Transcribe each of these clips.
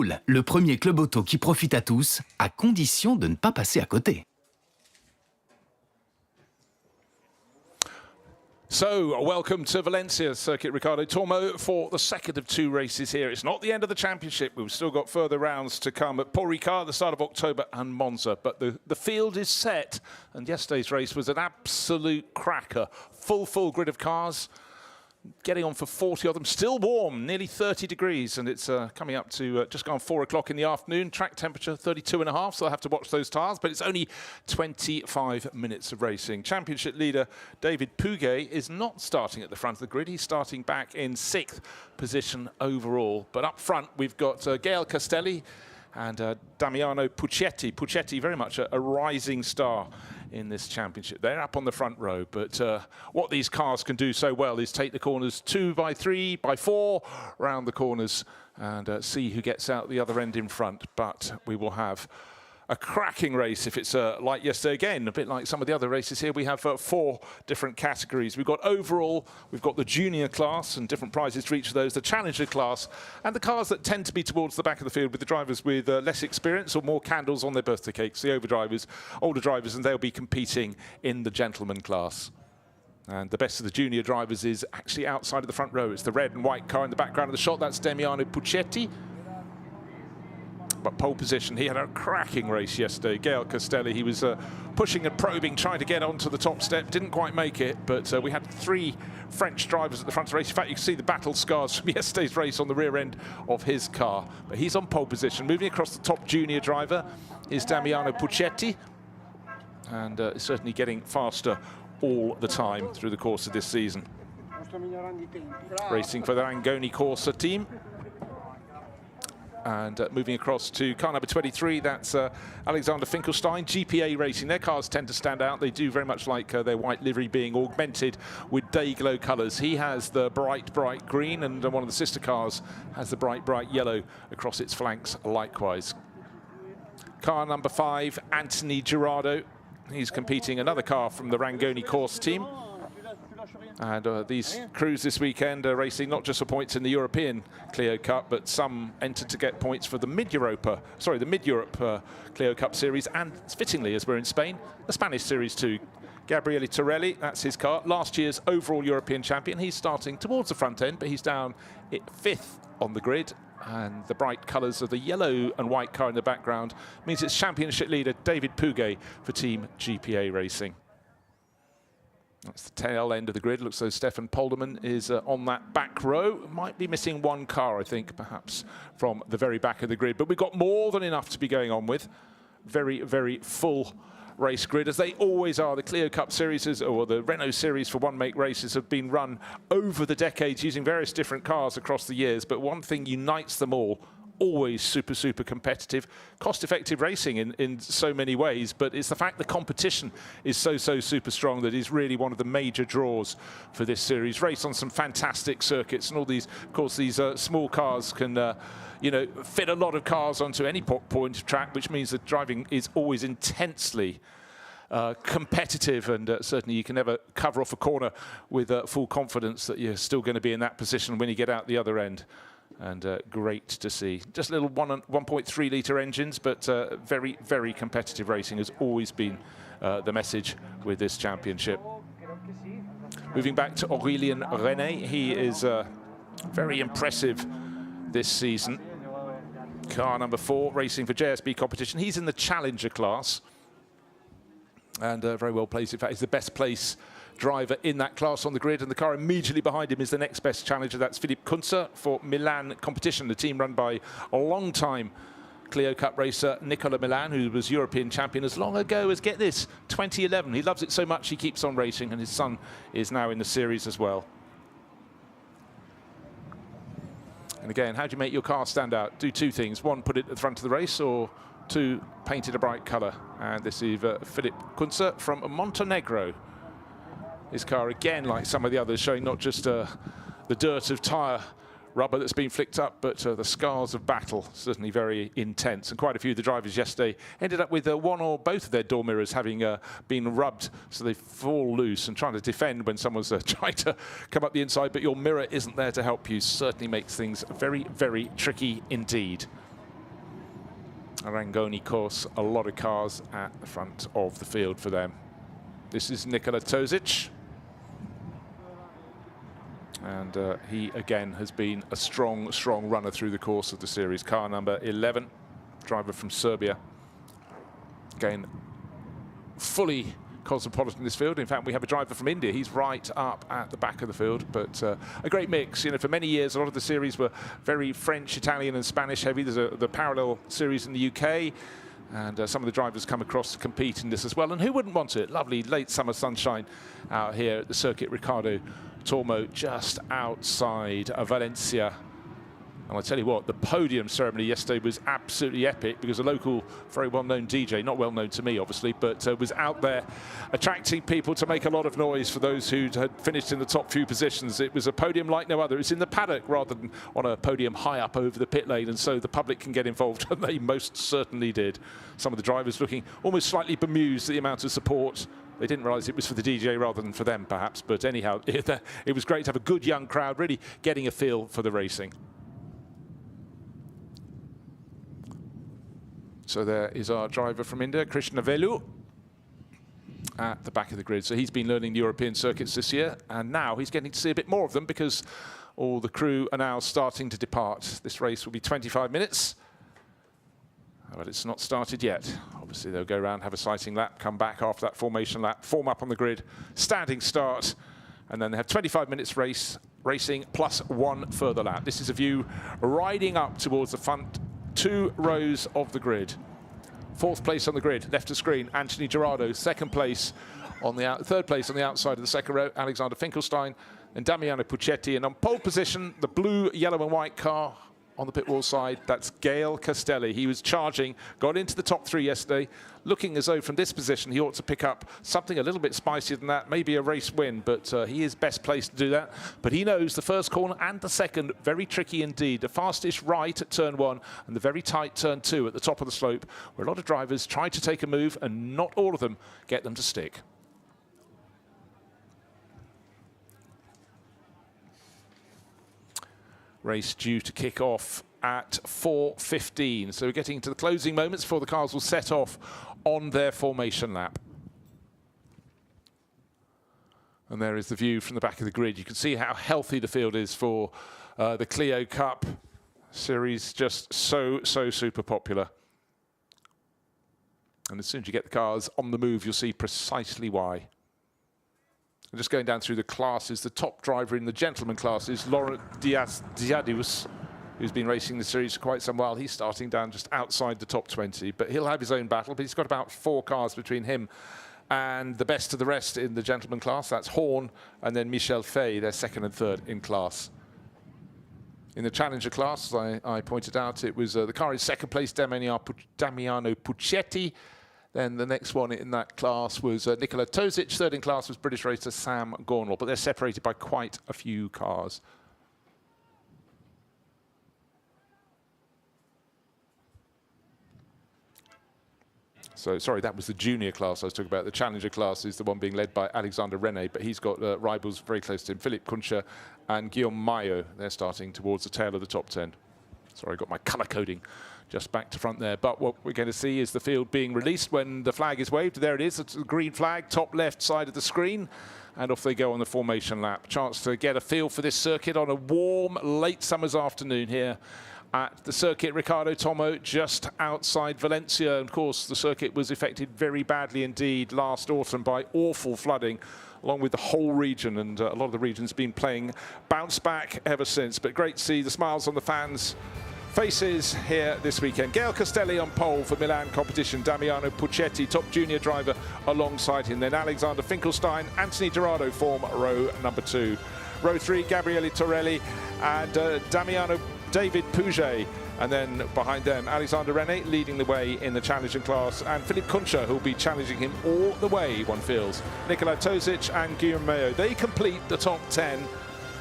Le premier club auto qui profite à tous, à condition de ne pas passer à côté. So, welcome to Valencia, Circuit Ricardo Tormo for the second of two races here. It's not the end of the championship. We've still got further rounds to come at Paul Ricard at the start of October and Monza. But the field is set, and yesterday's race was an absolute cracker. Full grid of cars. Getting on for 40 of them, still warm, nearly 30 degrees, and it's coming up to just gone 4 o'clock in the afternoon. Track temperature 32.5, so I'll have to watch those tires, but it's only 25 minutes of racing. Championship leader David Puget is not starting at the front of the grid. He's starting back in 6th position overall. But up front, we've got Gael Castelli and Damiano Puccetti. Puccetti, very much a rising star in this championship. They're up on the front row, but what these cars can do so well is take the corners 2 by 3 by 4 round the corners and see who gets out the other end in front. But we will have a cracking race if it's like yesterday again, a bit like some of the other races here. We have 4 different categories. We've got overall, we've got the junior class and different prizes for each of those, the challenger class, and the cars that tend to be towards the back of the field with the drivers with less experience or more candles on their birthday cakes, the older drivers, and they'll be competing in the gentleman class. And the best of the junior drivers is actually outside of the front row. It's the red and white car in the background of the shot. That's Damiano Puccetti. But pole position, he had a cracking race yesterday. Gael Castelli, he was pushing and probing, trying to get onto the top step, didn't quite make it, but we had 3 French drivers at the front of the race. In fact, you can see the battle scars from yesterday's race on the rear end of his car. But he's on pole position. Moving across the top junior driver is Damiano Puccetti, and certainly getting faster all the time through the course of this season. Racing for the Rangoni Corsa team. And moving across to car number 23, that's Alexander Finkelstein, GPA Racing. Their cars tend to stand out. They do very much like their white livery being augmented with day glow colours. He has the bright green, and one of the sister cars has the bright yellow across its flanks likewise. Car number 5, Anthony Girardo. He's competing another car from the Rangoni Corsa team. And these crews this weekend are racing not just for points in the European Clio Cup, but some entered to get points for the Mid-Europe Clio Cup Series, and fittingly, as we're in Spain, the Spanish Series too. Gabriele Torelli, that's his car, last year's overall European champion. He's starting towards the front end, but he's down 5th on the grid. And the bright colours of the yellow and white car in the background means it's championship leader David Puget for Team GPA Racing. That's the tail end of the grid. Looks as though Stefan Polderman is on that back row. Might be missing one car, I think, perhaps from the very back of the grid. But we've got more than enough to be going on with. Very full race grid, as they always are. The Clio Cup Series, or the Renault Series for one-make races, have been run over the decades using various different cars across the years. But one thing unites them all: always super competitive, cost-effective racing in so many ways, but it's the fact the competition is so super strong that is really one of the major draws for this series. Race on some fantastic circuits, and all these, of course, these small cars can fit a lot of cars onto any point of track, which means that driving is always intensely competitive, and certainly you can never cover off a corner with full confidence that you're still going to be in that position when you get out the other end. And great to see. Just little 1.3 litre engines, but very competitive racing has always been the message with this championship. Moving back to Aurélien René, he is very impressive this season. Car number 4, racing for JSB competition. He's in the challenger class, and very well placed. In fact, he's the best place driver in that class on the grid, and the car immediately behind him is the next best challenger. That's Philippe Kunze for Milan competition, the team run by a long-time Clio Cup racer Nicola Milan, who was European champion as long ago as, get this, 2011. He loves it so much he keeps on racing, and his son is now in the series as well. And again, how do you make your car stand out? Do 2 things. 1, put it at the front of the race, or 2, paint it a bright colour. And this is Philippe Kunze from Montenegro. His car, again, like some of the others, showing not just the dirt of tyre rubber that's been flicked up, but the scars of battle, certainly very intense. And quite a few of the drivers yesterday ended up with one or both of their door mirrors having been rubbed, so they fall loose, and trying to defend when someone's trying to come up the inside, but your mirror isn't there to help you, certainly makes things very tricky indeed. Arangoni course, a lot of cars at the front of the field for them. This is Nikola Tozic. And he, again, has been a strong runner through the course of the series. Car number 11, driver from Serbia. Again, fully cosmopolitan in this field. In fact, we have a driver from India. He's right up at the back of the field, but a great mix. You know, for many years, a lot of the series were very French, Italian, and Spanish heavy. There's the parallel series in the UK, and some of the drivers come across to compete in this as well. And who wouldn't want it? Lovely late summer sunshine out here at the Circuit Ricardo Tormo, just outside Valencia. And I tell you what, the podium ceremony yesterday was absolutely epic, because a local, very well-known DJ, not well-known to me, obviously, but was out there attracting people to make a lot of noise for those who had finished in the top few positions. It was a podium like no other. It's in the paddock rather than on a podium high up over the pit lane, and so the public can get involved, and they most certainly did. Some of the drivers looking almost slightly bemused at the amount of support. They didn't realise it was for the DJ rather than for them, perhaps. But anyhow, it was great to have a good young crowd really getting a feel for the racing. So there is our driver from India, Krishna Velu, at the back of the grid. So he's been learning the European circuits this year, and now he's getting to see a bit more of them, because all the crew are now starting to depart. This race will be 25 minutes. But it's not started yet. Obviously, they'll go around, have a sighting lap, come back after that formation lap, form up on the grid, standing start, and then they have 25 minutes racing plus one further lap. This is a view riding up towards the front 2 rows of the grid. 4th place on the grid, left of screen, Anthony Gerardo. 2nd place on the 3rd place on the outside of the 2nd row, Alexander Finkelstein and Damiano Puccetti. And on pole position, the blue, yellow and white car on the pit wall side, that's Gael Castelli. He was charging, got into the top 3 yesterday, looking as though from this position he ought to pick up something a little bit spicier than that, maybe a race win, but he is best placed to do that. But he knows the first corner and the second, very tricky indeed. The fastest right at turn 1 and the very tight turn 2 at the top of the slope, where a lot of drivers try to take a move and not all of them get them to stick. Race due to kick off at 4:15. So we're getting into the closing moments before the cars will set off on their formation lap. And there is the view from the back of the grid. You can see how healthy the field is for the Clio Cup Series. Just so super popular. And as soon as you get the cars on the move, you'll see precisely why. And just going down through the classes, the top driver in the gentleman class is Laurent Diadius, who's been racing the series for quite some while. He's starting down just outside the top 20, but he'll have his own battle. But he's got about 4 cars between him and the best of the rest in the gentleman class. That's Horn and then Michel Fay, they're 2nd and 3rd in class. In the challenger class, as I pointed out, it was the car in 2nd place, Damiano Puccetti. Then the next one in that class was Nikola Tozic. 3rd in class was British racer Sam Gornall, but they're separated by quite a few cars. So, sorry, that was the junior class I was talking about. The challenger class is the one being led by Alexander Rene, but he's got rivals very close to him, Philippe Kuncher and Guillaume Maillot. They're starting towards the tail of the top 10. Sorry, I got my colour coding just back to front there. But what we're going to see is the field being released when the flag is waved. There it is, it's the green flag, top left side of the screen. And off they go on the formation lap. Chance to get a feel for this circuit on a warm, late summer's afternoon here at the Circuit Ricardo Tormo, just outside Valencia. And of course, the circuit was affected very badly indeed last autumn by awful flooding, along with the whole region. And a lot of the region's been playing bounce back ever since. But great to see the smiles on the fans' faces here this weekend. Gael Castelli on pole for Milan competition. Damiano Puccetti, top junior driver, alongside him. Then Alexander Finkelstein, Anthony Gerardo form row number 2. Row 3, Gabriele Torelli and Damiano David Pouget. And then behind them, Alexander Rene leading the way in the challenging class, and Philippe Kuncher, who will be challenging him all the way, one feels. Nikola Tozic and Guillaume Maillot, they complete the top 10.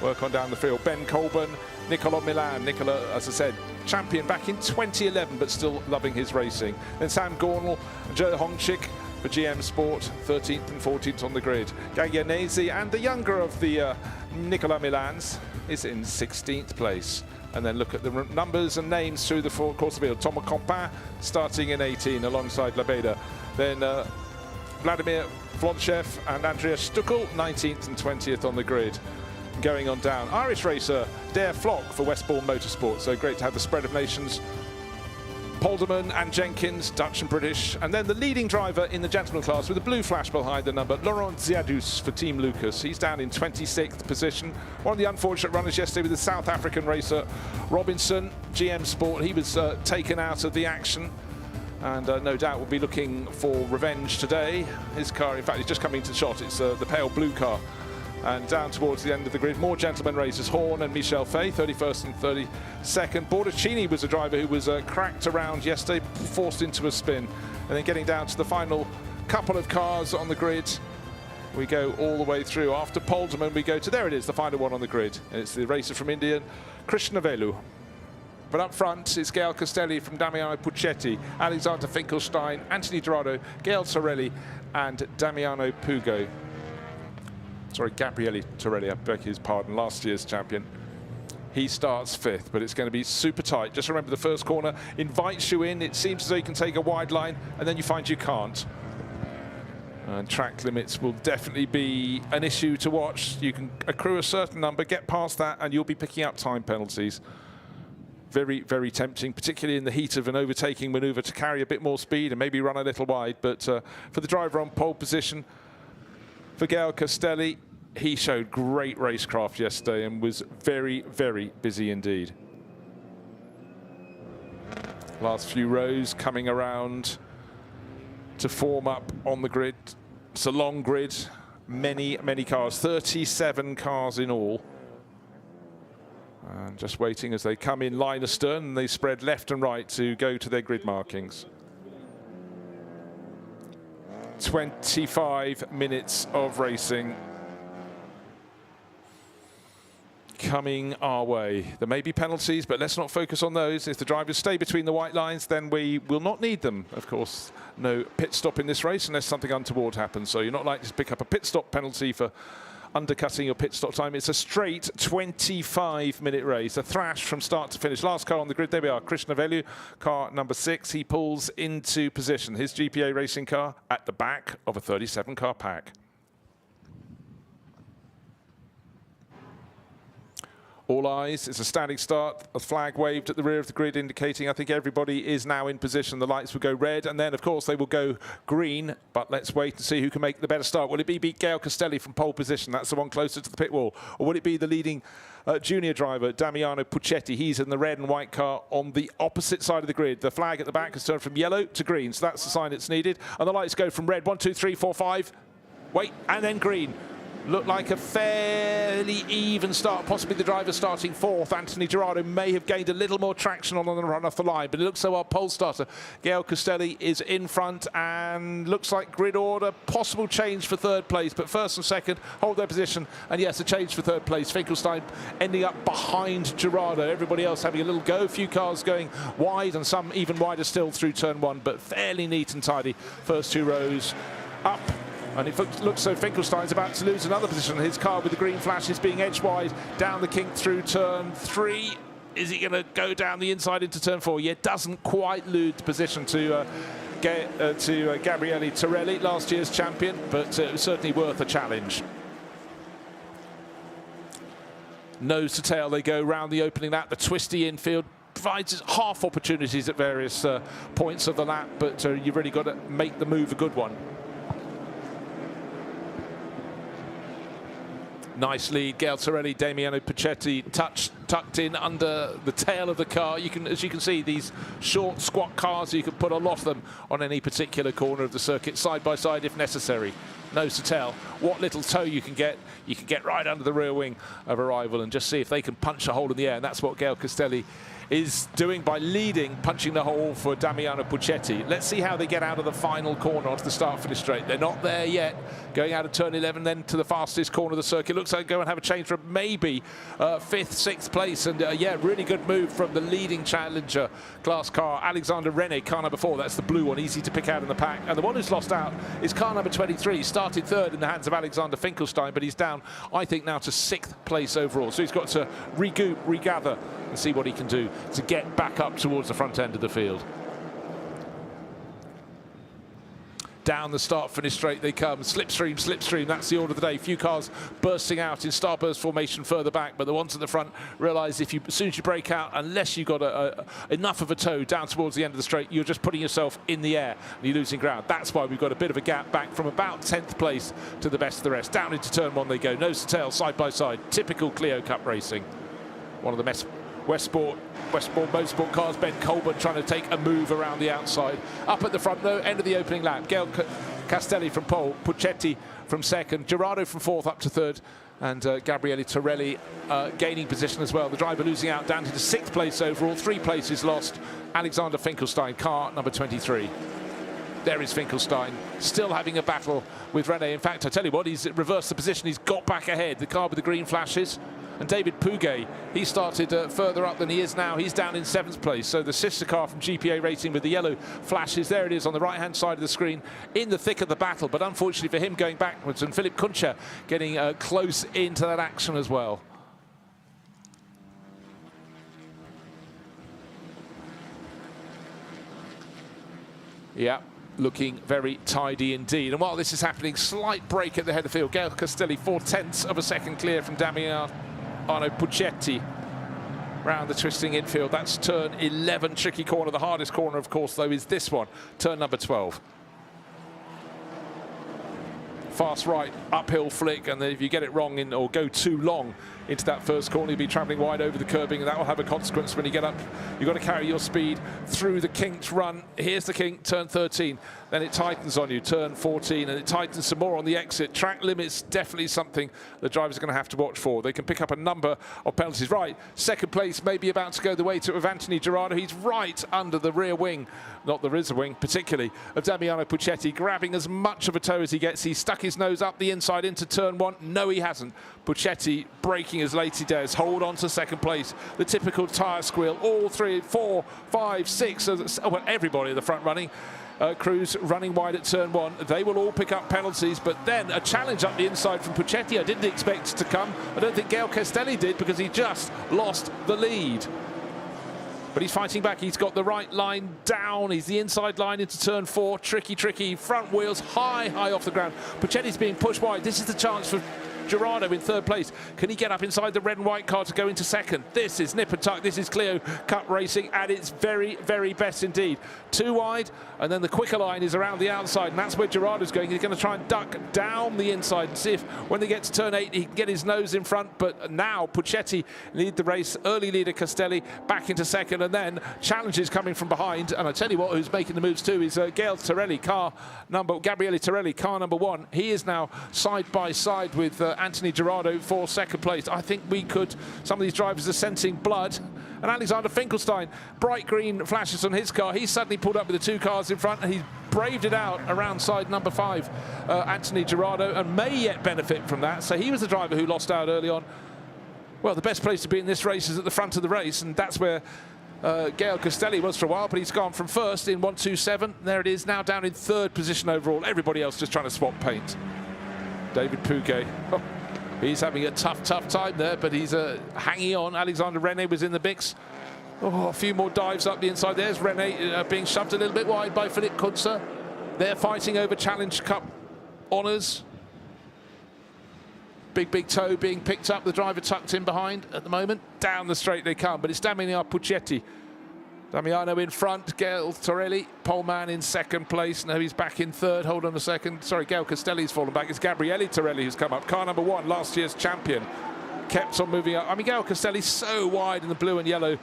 Work on down the field. Ben Colburn, Nicola Milan. Nicola, as I said, champion back in 2011, but still loving his racing. Then Sam Gornall, Joe Hongchik for GM Sport, 13th and 14th on the grid. Gaglianese, and the younger of the Nicola Milans, is in 16th place. and then look at the numbers and names through the course of the field. Thomas Campin starting in 18 alongside Labeda. Then Vladimir Vlonchev and Andreas Stuckel, 19th and 20th on the grid. Going on down, Irish racer Der Flock for Westbourne Motorsport. So great to have the spread of nations. Polderman and Jenkins, Dutch and British. And then the leading driver in the gentleman class with a blue flash behind the number, Laurent Ziadus for Team Lucas. He's down in 26th position. One of the unfortunate runners yesterday with the South African racer Robinson, GM Sport. He was taken out of the action and no doubt will be looking for revenge today. His car, in fact, is just coming to the shot. It's the pale blue car. And down towards the end of the grid, more gentlemen racers, Horn and Michel Fay, 31st and 32nd. Bordacini was a driver who was cracked around yesterday, forced into a spin. And then getting down to the final couple of cars on the grid, we go all the way through. After Polderman, we go to, there it is, the final one on the grid. And it's the racer from India, Krishnavelu. But up front, it's Gael Castelli from Damiano Puccetti, Alexander Finkelstein, Anthony Dorado, Gael Torelli, and Damiano Pugo. Sorry, Gabriele Torelli, I beg his pardon, last year's champion. He starts 5th, but it's going to be super tight. Just remember, the first corner invites you in. It seems as though you can take a wide line, and then you find you can't. And track limits will definitely be an issue to watch. You can accrue a certain number, get past that, and you'll be picking up time penalties. Very, very tempting, particularly in the heat of an overtaking manoeuvre, to carry a bit more speed and maybe run a little wide. But for the driver on pole position, for Gael Castelli, he showed great racecraft yesterday and was very, very busy indeed. Last few rows coming around to form up on the grid. It's a long grid, many, many cars, 37 cars in all. And just waiting as they come in line astern, and they spread left and right to go to their grid markings. 25 minutes of racing coming our way. There may be penalties, but let's not focus on those. If the drivers stay between the white lines, then we will not need them. Of course, no pit stop in this race unless something untoward happens. So you're not likely to pick up a pit stop penalty for undercutting your pit stop time. It's a straight 25-minute race, a thrash from start to finish. Last car on the grid, there we are, Krishnavelu, car number 6. He pulls into position. His GPA racing car at the back of a 37-car pack. All eyes, it's a standing start, a flag waved at the rear of the grid indicating I think everybody is now in position. The lights will go red and then of course they will go green, but let's wait and see who can make the better start. Will it be Gael Castelli from pole position? That's the one closer to the pit wall. Or will it be the leading junior driver, Damiano Puccetti? He's in the red and white car on the opposite side of the grid. The flag at the back has turned from yellow to green, so that's the sign it's needed. And the lights go from red, 1, 2, 3, 4, 5. Wait, and then green. Looked like a fairly even start, possibly the driver starting 4th. Anthony Dorado may have gained a little more traction on the run off the line, but it looks so our pole starter, Gael Castelli, is in front and looks like grid order, possible change for 3rd place, but 1st and 2nd hold their position, and yes, a change for 3rd place. Finkelstein ending up behind Dorado, everybody else having a little go, a few cars going wide and some even wider still through turn 1, but fairly neat and tidy. First 2 rows up. And it looks so Finkelstein's about to lose another position. His car with the green flash is being edged wide down the kink through turn 3. Is he going to go down the inside into turn 4? Yeah, doesn't quite lose position to Gabriele Torelli, last year's champion, but it was certainly worth a challenge. Nose to tail they go round the opening lap. The twisty infield provides half opportunities at various points of the lap, but you've really got to make the move a good one. Nice lead, Gael Torelli, Damiano Puccetti tucked in under the tail of the car. You can, as you can see, these short, squat cars, you can put a lot of them on any particular corner of the circuit, side by side if necessary. Nose to tail, what little toe you can get right under the rear wing of a rival and just see if they can punch a hole in the air. And that's what Gael Castelli is doing by leading, punching the hole for Damiano Puccetti. Let's see how they get out of the final corner onto the start-finish straight. They're not there yet. Going out of turn 11, then to the fastest corner of the circuit. Looks like go and have a change from maybe 5th, 6th place. And yeah, really good move from the leading challenger class car, Alexander René, car number 4. That's the blue one, easy to pick out in the pack. And the one who's lost out is car number 23. Started third in the hands of Alexander Finkelstein, but he's down, I think, now to 6th place overall. So he's got to regroup, regather, and see what he can do to get back up towards the front end of the field. Down the start-finish straight they come. Slipstream, slipstream, that's the order of the day. Few cars bursting out in starburst formation further back, but the ones at the front realise as soon as you break out, unless you've got enough of a toe down towards the end of the straight, you're just putting yourself in the air and you're losing ground. That's why we've got a bit of a gap back from about 10th place to the best of the rest. Down into turn 1 they go, nose to tail, side by side. Typical Clio Cup racing. One of the Westport Motorsport cars, Ben Colburn trying to take a move around the outside. Up at the front though, end of the opening lap. Gael Castelli from pole, Puccetti from second, Gerardo from 4th up to 3rd, and Gabriele Torelli gaining position as well. The driver losing out down to the 6th place overall, 3 places lost. Alexander Finkelstein, car number 23. There is Finkelstein, still having a battle with René. In fact, I tell you what, he's reversed the position. He's got back ahead. The car with the green flashes. And David Puget, he started further up than he is now. He's down in 7th place. So the sister car from GPA Racing with the yellow flashes, there it is on the right-hand side of the screen, in the thick of the battle. But unfortunately for him, going backwards, and Philipp Kuntscher getting close into that action as well. Yeah. Looking very tidy indeed. And while this is happening, slight break at the head of the field. Gael Castelli, 4/10 of a second clear from Damiano Puccetti. Round the twisting infield. That's turn 11, tricky corner. The hardest corner, of course, though, is this one, turn number 12. Fast right, uphill flick, and then if you get it wrong or go too long into that first corner, you'll be travelling wide over the curbing, and that will have a consequence when you get up. You've got to carry your speed through the kinked run. Here's the kink, turn 13. Then it tightens on you, turn 14, and it tightens some more on the exit. Track limits, definitely something the drivers are going to have to watch for. They can pick up a number of penalties. Right, second place may be about to go the way of Anthony Gerardo. He's right under the rear wing, not the rear wing particularly, of Damiano Puccetti, grabbing as much of a toe as he gets. He stuck his nose up the inside into turn 1. No, he hasn't. Puccetti braking as late as he does. Hold on to second place. The typical tyre squeal. All 3, 4, 5, 6, well, everybody at the front running. Crews running wide at turn 1. They will all pick up penalties, but then a challenge up the inside from Puccetti I didn't expect to come. I don't think Gael Castelli did, because he just lost the lead. But he's fighting back. He's got the right line down. He's the inside line into turn 4. Tricky, tricky. Front wheels high, high off the ground. Puccetti's being pushed wide. This is the chance for Gerardo in 3rd place. Can he get up inside the red and white car to go into 2nd? This is nip and tuck. This is Clio Cup racing at its very, very best indeed. Too wide, and then the quicker line is around the outside, and that's where Gerardo's going. He's going to try and duck down the inside and see if when they get to turn 8 he can get his nose in front. But now Puccetti lead the race. Early leader Castelli back into 2nd, and then challenges coming from behind. And I tell you what, who's making the moves too is Gabriele Torelli, car number 1. He is now side by side with Anthony Gerardo for 2nd place. I think some of these drivers are sensing blood. And Alexander Finkelstein, bright green flashes on his car. He's suddenly pulled up with the 2 cars in front, and he's braved it out around side number 5, Anthony Gerardo, and may yet benefit from that. So he was the driver who lost out early on. Well, the best place to be in this race is at the front of the race, and that's where Gael Castelli was for a while, but he's gone from 1st in 127. There it is, now down in 3rd position overall. Everybody else just trying to swap paint. David Puget. Oh. He's having a tough time there, but he's hanging on. Alexander René was in the mix. Oh, a few more dives up the inside. There's René being shoved a little bit wide by Philipp Kuntscher. They're fighting over Challenge Cup honours. Big toe being picked up. The driver tucked in behind at the moment. Down the straight they come, but it's Damiano Puccetti. Damiano in front, Gael Torelli, pole man in 2nd place. Now he's back in 3rd. Hold on a second. Sorry, Gael Castelli's fallen back. It's Gabriele Torelli who's come up. Car number 1, last year's champion. Kept on moving up. I mean, Gael Castelli's so wide in the blue and yellow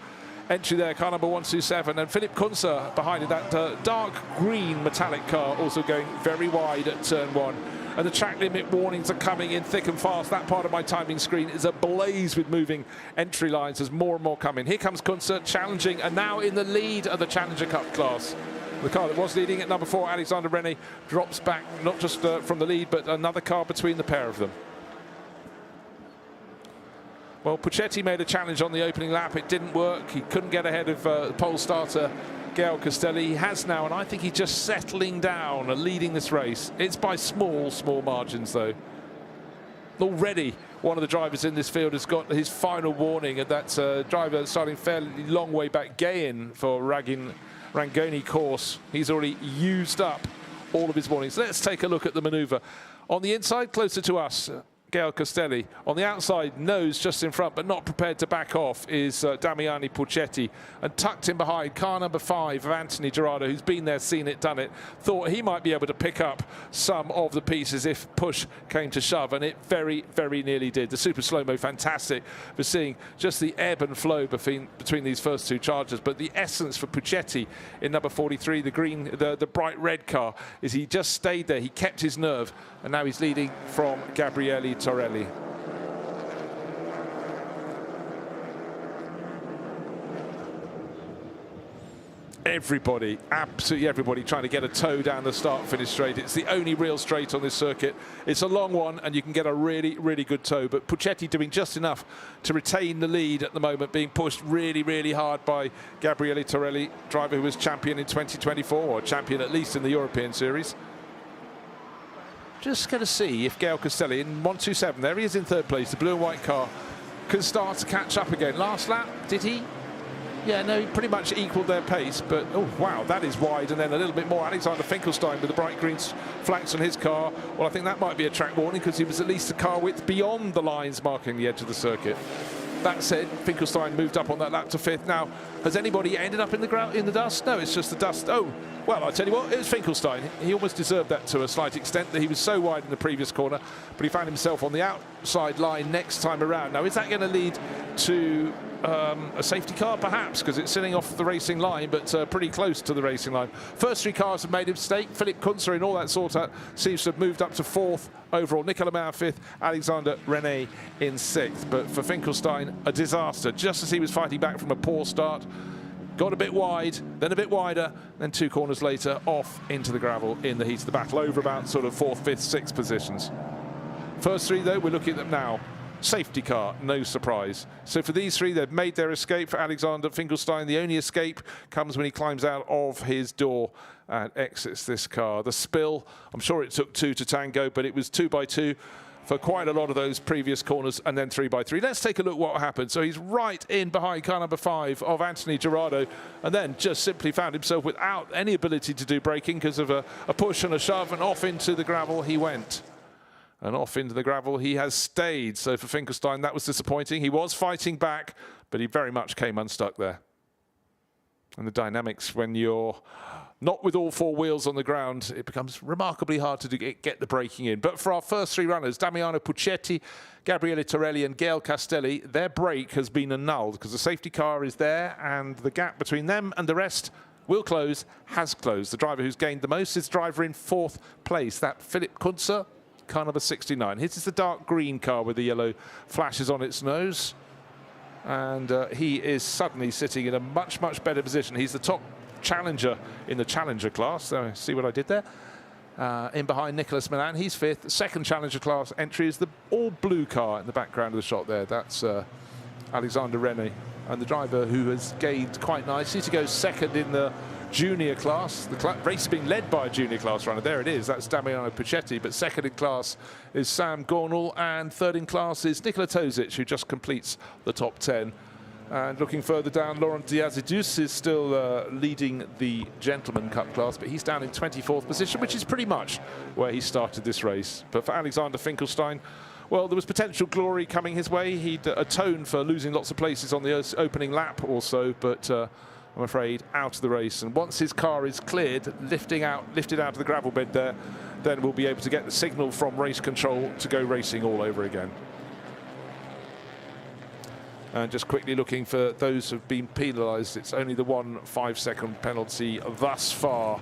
entry there, car number 127. And Philipp Kuntscher behind it, that dark green metallic car, also going very wide at turn 1. And the track limit warnings are coming in thick and fast. That part of my timing screen is ablaze with moving entry lines as more and more come in. Here comes Kuntscher challenging, and now in the lead of the Challenger Cup class. The car that was leading at number 4, Alexander René, drops back, not just from the lead, but another car between the pair of them. Well, Puccetti made a challenge on the opening lap. It didn't work. He couldn't get ahead of pole starter Gael Castelli. He has now, and I think he's just settling down and leading this race. It's by small margins, though. Already, one of the drivers in this field has got his final warning, and that's a driver starting fairly long way back, Gain, for Rangoni course. He's already used up all of his warnings. Let's take a look at the manoeuvre. On the inside, closer to us, Gael Castelli. On the outside, nose just in front, but not prepared to back off, is Damiani Puccetti. And tucked in behind, car number 5 of Anthony Gerardo, who's been there, seen it, done it. Thought he might be able to pick up some of the pieces if push came to shove, and it very, very nearly did. The super slow-mo, fantastic for seeing just the ebb and flow between these first two chargers. But the essence for Puccetti in number 43, the green, the bright red car, is he just stayed there. He kept his nerve, and now he's leading from Gabriele Torelli. Everybody, absolutely everybody, trying to get a toe down the start-finish straight. It's the only real straight on this circuit. It's a long one, and you can get a really, really good toe. But Puccetti doing just enough to retain the lead at the moment, being pushed really, really hard by Gabriele Torelli, driver who was champion in 2024, or champion at least in the European Series. Just going to see if Gael Castelli in 127, there he is in third place, the blue and white car, can start to catch up again. Last lap, did he? Yeah, no, he pretty much equalled their pace, but oh wow, that is wide, and then a little bit more. Alexander Finkelstein with the bright green flanks on his car. Well, I think that might be a track warning, because he was at least a car width beyond the lines marking the edge of the circuit. That said, Finkelstein moved up on that lap to 5th. Now, has anybody ended up in the dust? No, it's just the dust. Oh, well, I'll tell you what, it was Finkelstein. He almost deserved that to a slight extent, that he was so wide in the previous corner, but he found himself on the outside line next time around. Now, is that going to lead to a safety car? Perhaps, because it's sitting off the racing line, but pretty close to the racing line. First 3 cars have made a mistake. Philip Kunzer in all that sort out seems to have moved up to 4th overall. Nicolas Mayer 5th, Alexander René in 6th. But for Finkelstein, a disaster. Just as he was fighting back from a poor start, got a bit wide, then a bit wider, then 2 corners later, off into the gravel in the heat of the battle, over about sort of 4th, 5th, 6th positions. First 3, though, we're looking at them now. Safety car, no surprise. So for these 3, they've made their escape. For Alexander Finkelstein, the only escape comes when he climbs out of his door and exits this car. The spill, I'm sure it took 2 to tango, but it was 2 by 2 for quite a lot of those previous corners, and then 3 by 3. Let's take a look what happened. So he's right in behind car number 5 of Anthony Gerardo, and then just simply found himself without any ability to do braking because of a push and a shove, and off into the gravel he went. And off into the gravel he has stayed. So for Finkelstein, that was disappointing. He was fighting back, but he very much came unstuck there. And the dynamics, when you're not with all 4 wheels on the ground, it becomes remarkably hard to get the braking in. But for our first 3 runners, Damiano Puccetti, Gabriele Torelli and Gael Castelli, their brake has been annulled because the safety car is there, and the gap between them and the rest will close, has closed. The driver who's gained the most is driver in 4th place, that Philip Kunzer, car number 69. His is the dark green car with the yellow flashes on its nose. And he is suddenly sitting in a much, much better position. He's the top challenger in the challenger class. So see what I did there? In behind Nicholas Milan, he's 5th. The second challenger class entry is the all blue car in the background of the shot there. That's Alexander René. And the driver who has gained quite nicely to go 2nd in the junior class. The race is being led by a junior class runner. There it is. That's Damiano Puccetti. But 2nd in class is Sam Gornall, and 3rd in class is Nikola Tozic, who just completes the top 10. And looking further down, Laurent Diazidus is still leading the Gentleman Cup class, but he's down in 24th position, which is pretty much where he started this race. But for Alexander Finkelstein, well, there was potential glory coming his way. He'd atoned for losing lots of places on the opening lap or so, but I'm afraid out of the race. And once his car is cleared, lifted out of the gravel bed there, then we'll be able to get the signal from race control to go racing all over again. And just quickly looking for those who've been penalised, it's only the 1 5-second penalty thus far.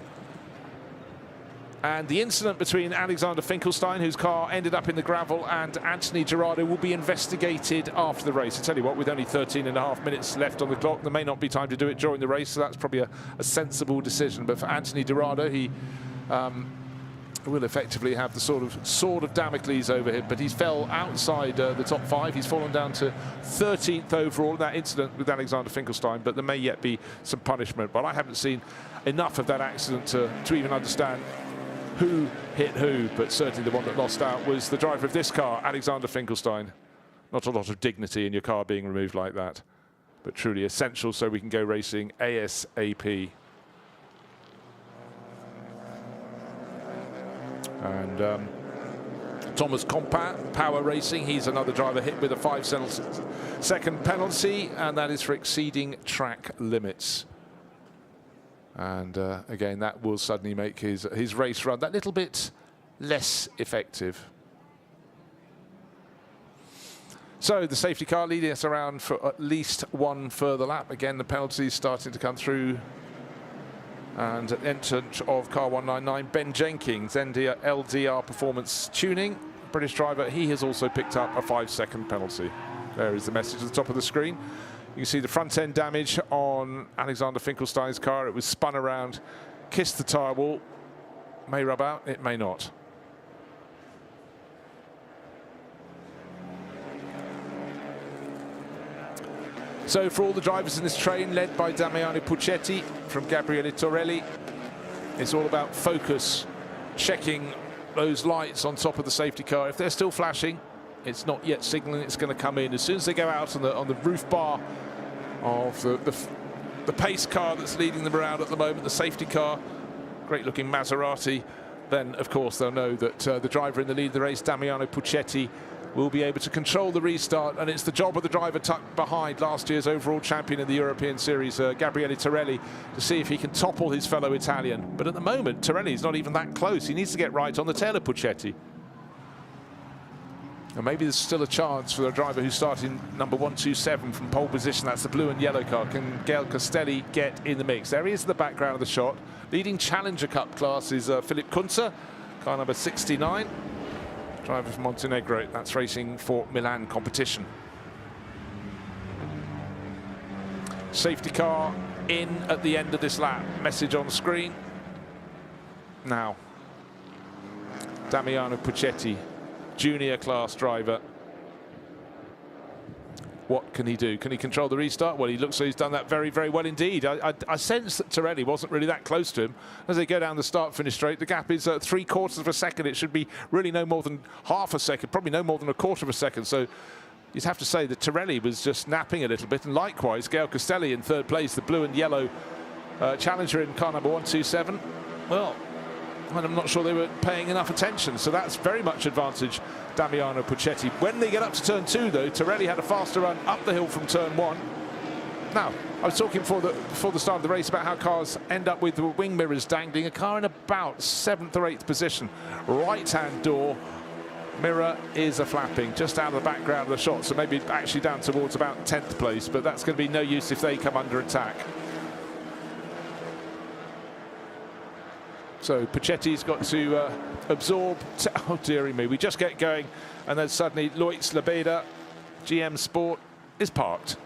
And the incident between Alexander Finkelstein, whose car ended up in the gravel, and Anthony Gerardo will be investigated after the race. I tell you what, with only 13.5 minutes left on the clock, there may not be time to do it during the race, so that's probably a sensible decision. But for Anthony Gerardo, he will effectively have the sort of sword of Damocles over him, but he's fell outside the top 5. He's fallen down to 13th overall in that incident with Alexander Finkelstein, but there may yet be some punishment. But I haven't seen enough of that accident to even understand who hit who, but certainly the one that lost out was the driver of this car, Alexander Finkelstein. Not a lot of dignity in your car being removed like that, but truly essential so we can go racing ASAP. And Thomas Compat, Power Racing, he's another driver hit with a 5-second penalty, and that is for exceeding track limits. And again, that will suddenly make his race run that little bit less effective. So the safety car leading us around for at least one further lap. Again, the penalties starting to come through. And an entrant of car 199, Ben Jenkins, LDR Performance Tuning, British driver. He has also picked up a 5-second penalty. There is the message at the top of the screen. You can see the front end damage on Alexander Finkelstein's car. It was spun around, kissed the tyre wall. May rub out, it may not. So for all the drivers in this train, led by Damiano Puccetti from Gabriele Torelli, it's all about focus, checking those lights on top of the safety car. If they're still flashing, it's not yet signaling it's going to come in. As soon as they go out on the roof bar of the pace car that's leading them around at the moment, the safety car, great looking Maserati, then of course they'll know that the driver in the lead of the race, Damiano Puccetti, will be able to control the restart, and it's the job of the driver tucked behind last year's overall champion in the European Series, Gabriele Torelli, to see if he can topple his fellow Italian. But at the moment, Torelli's not even that close. He needs to get right on the tail of Puccetti. And maybe there's still a chance for the driver who's starting number 127 from pole position. That's the blue and yellow car. Can Gael Castelli get in the mix? There he is in the background of the shot. Leading Challenger Cup class is Philip Kunze, car number 69. Driver from Montenegro, that's racing for Milan competition. Safety car in at the end of this lap. Message on screen. Now, Damiano Puccetti, junior class driver. What can he do? Can he control the restart? Well, he looks like he's done that very, very well indeed. I sense that Torelli wasn't really that close to him. As they go down the start-finish straight, the gap is 3/4 of a second. It should be really no more than half a second, probably no more than 1/4 of a second. So you'd have to say that Torelli was just napping a little bit. And likewise, Gael Castelli in third place, the blue and yellow challenger in car number 127. Well, I'm not sure they were paying enough attention, so that's very much advantage Damiano Puccetti. When they get up to turn 2, though, Torelli had a faster run up the hill from turn 1. Now, I was talking before the start of the race about how cars end up with the wing mirrors dangling. A car in about 7th or 8th position. Right-hand door mirror is a flapping, just out of the background of the shot, so maybe actually down towards about 10th place, but that's going to be no use if they come under attack. So Puccetti's got to absorb. Oh, dearie me. We just get going, and then suddenly Loïc Labeda, GM Sport, is parked.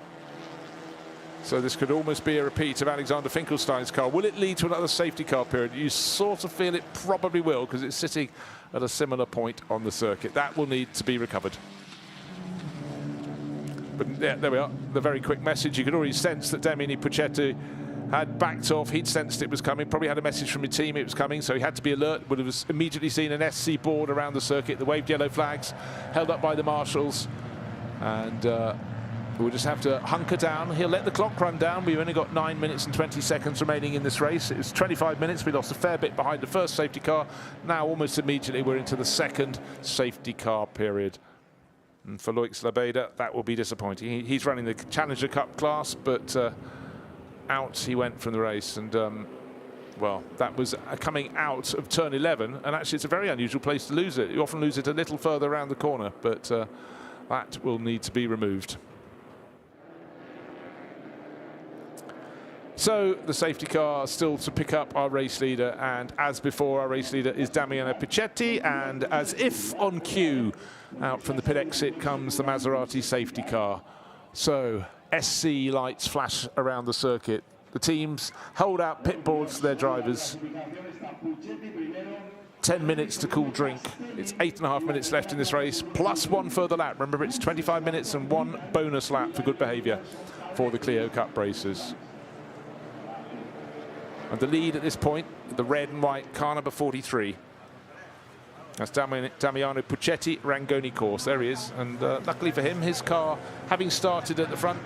So this could almost be a repeat of Alexander Finkelstein's car. Will it lead to another safety car period? You sort of feel it probably will, because it's sitting at a similar point on the circuit. That will need to be recovered. But yeah, there we are. The very quick message. You could already sense that Damiano Puccetti had backed off. He'd sensed it was coming, probably had a message from his team it was coming, so he had to be alert. Would have immediately seen an SC board around the circuit, the waved yellow flags held up by the marshals, and we'll just have to hunker down. He'll let the clock run down. We've only got 9 minutes and 20 seconds remaining in this race. It was 25 minutes. We lost a fair bit behind the first safety car. Now almost immediately we're into the second safety car period. And for Loïc Labeda, that will be disappointing. He's running the Challenger Cup class, but out he went from the race, and well, that was coming out of turn 11, and actually it's a very unusual place to lose it. You often lose it a little further around the corner, but that will need to be removed. So the safety car still to pick up our race leader, and as before, our race leader is Damiano Puccetti, and as if on cue, out from the pit exit comes the Maserati safety car. So SC lights flash around the circuit. The teams hold out pit boards to their drivers. 10 minutes to cool drink. It's 8.5 minutes left in this race, plus one further lap. Remember, it's 25 minutes and one bonus lap for good behaviour for the Clio Cup racers. And the lead at this point, the red and white car number 43. That's Damiano Puccetti, Rangoni course. There he is. And luckily for him, his car, having started at the front,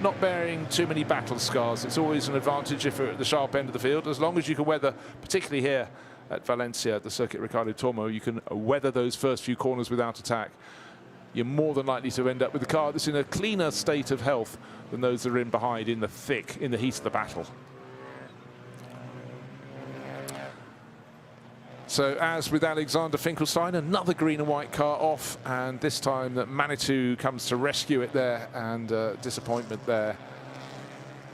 not bearing too many battle scars. It's always an advantage if you're at the sharp end of the field. As long as you can weather, particularly here at Valencia, at the Circuit Ricardo Tormo, you can weather those first few corners without attack. You're more than likely to end up with a car that's in a cleaner state of health than those that are in behind in the thick, in the heat of the battle. So as with Alexander Finkelstein, another green and white car off, and this time that Manitou comes to rescue it there, and disappointment there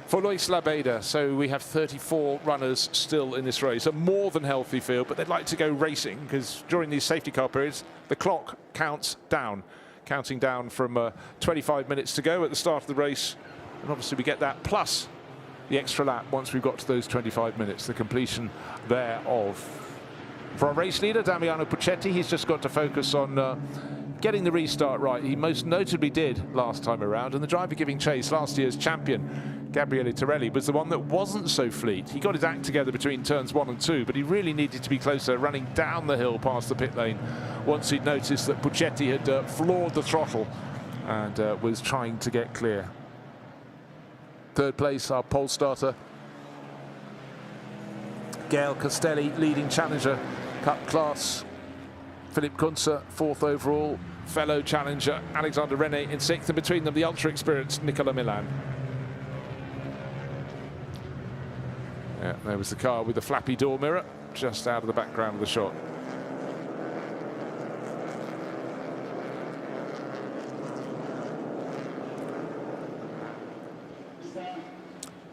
for Luis Labeda. So we have 34 runners still in this race, a more than healthy field, but they'd like to go racing because during these safety car periods, the clock counts down, counting down from 25 minutes to go at the start of the race, and obviously we get that plus the extra lap once we've got to those 25 minutes, the completion thereof. For our race leader, Damiano Puccetti, he's just got to focus on getting the restart right. He most notably did last time around, and the driver giving chase, last year's champion, Gabriele Torelli, was the one that wasn't so fleet. He got his act together between turns 1 and 2, but he really needed to be closer, running down the hill past the pit lane once he'd noticed that Puccetti had floored the throttle and was trying to get clear. Third place, our pole starter, Gael Castelli, leading challenger Cup class. Philippe Kunze, 4th overall. Fellow challenger Alexander René in 6th, and between them the ultra-experienced Nicola Milan. Yeah, there was the car with the flappy door mirror just out of the background of the shot.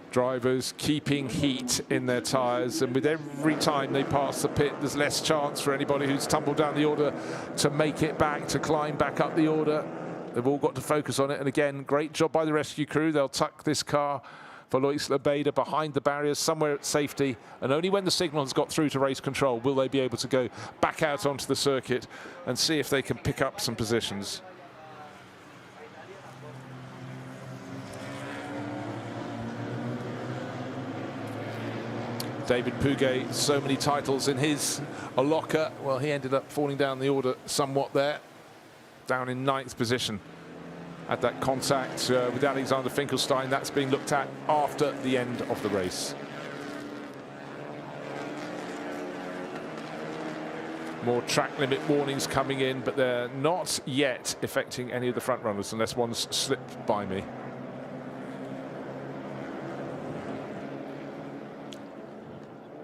Drivers keeping heat in their tyres, and with every time they pass the pit, there's less chance for anybody who's tumbled down the order to make it back, to climb back up the order. They've all got to focus on it, and again, great job by the rescue crew. They'll tuck this car for Luis Labeda behind the barriers, somewhere at safety, and only when the signal has got through to race control will they be able to go back out onto the circuit and see if they can pick up some positions. David Puget, so many titles in his locker. Well, he ended up falling down the order somewhat there, down in 9th position. Had that contact with Alexander Finkelstein. That's being looked at after the end of the race. More track limit warnings coming in, but they're not yet affecting any of the front runners unless one's slipped by me.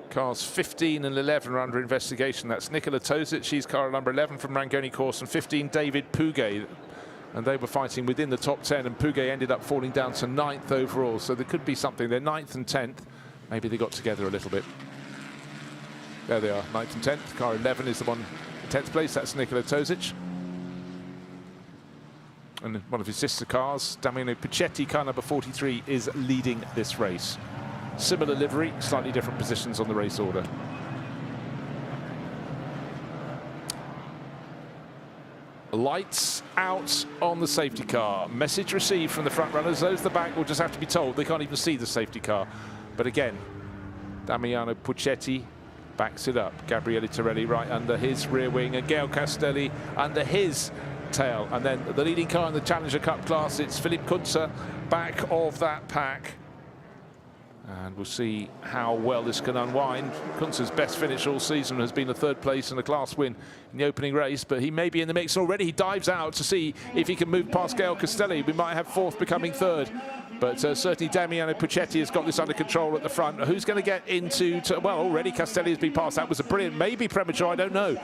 Cars 15 and 11 are under investigation. That's Nikola Tozic, she's car number 11 from Rangoni course, and 15 David Puget. And they were fighting within the top 10, and Puget ended up falling down to 9th overall. So there could be something. They're 9th and 10th. Maybe they got together a little bit. There they are, 9th and 10th. Car 11 is the one in 10th place. That's Nikola Tozic. And one of his sister cars, Damiano Puccetti, car number 43, is leading this race. Similar livery, slightly different positions on the race order. Lights out on the safety car. Message received from the front runners. Those at the back will just have to be told. They can't even see the safety car. But again, Damiano Puccetti backs it up. Gabriele Torelli right under his rear wing, and Gael Castelli under his tail. And then the leading car in the Challenger Cup class, it's Philippe Kunze back of that pack. And we'll see how well this can unwind. Kunze's best finish all season has been a 3rd place and a class win in the opening race, but he may be in the mix already. He dives out to see if he can move past Gael Castelli. We might have 4th becoming 3rd. But certainly Damiano Puccetti has got this under control at the front. Who's going to get into... well, already Castelli has been passed. That was a brilliant, maybe premature, I don't know,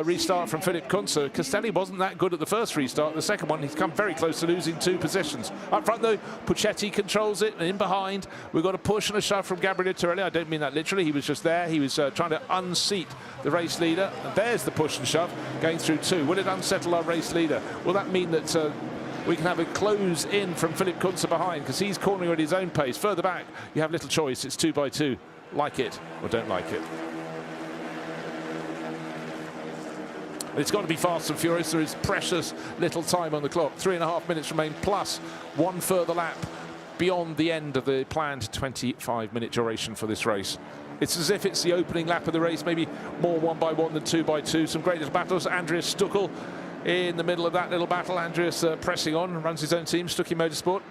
restart from Philippe Kunze. Castelli wasn't that good at the first restart. The second one, he's come very close to losing 2 positions. Up front, though, Puccetti controls it. And in behind, we've got a push and a shove from Gabriele Torelli. I don't mean that literally. He was just there. He was trying to unseat the race leader. And there's the push and shove going through 2. Will it unsettle our race leader? Will that mean that... we can have a close in from Philippe Kunze behind, because he's cornering at his own pace. Further back, you have little choice. It's 2 by 2. Like it or don't like it. It's got to be fast and furious. There is precious little time on the clock. 3.5 minutes remain, plus one further lap beyond the end of the planned 25-minute duration for this race. It's as if it's the opening lap of the race, maybe more 1x1 than 2x2. Some great little battles. Andreas Stuckel in the middle of that little battle. Andreas pressing on, runs his own team, Stucki Motorsport.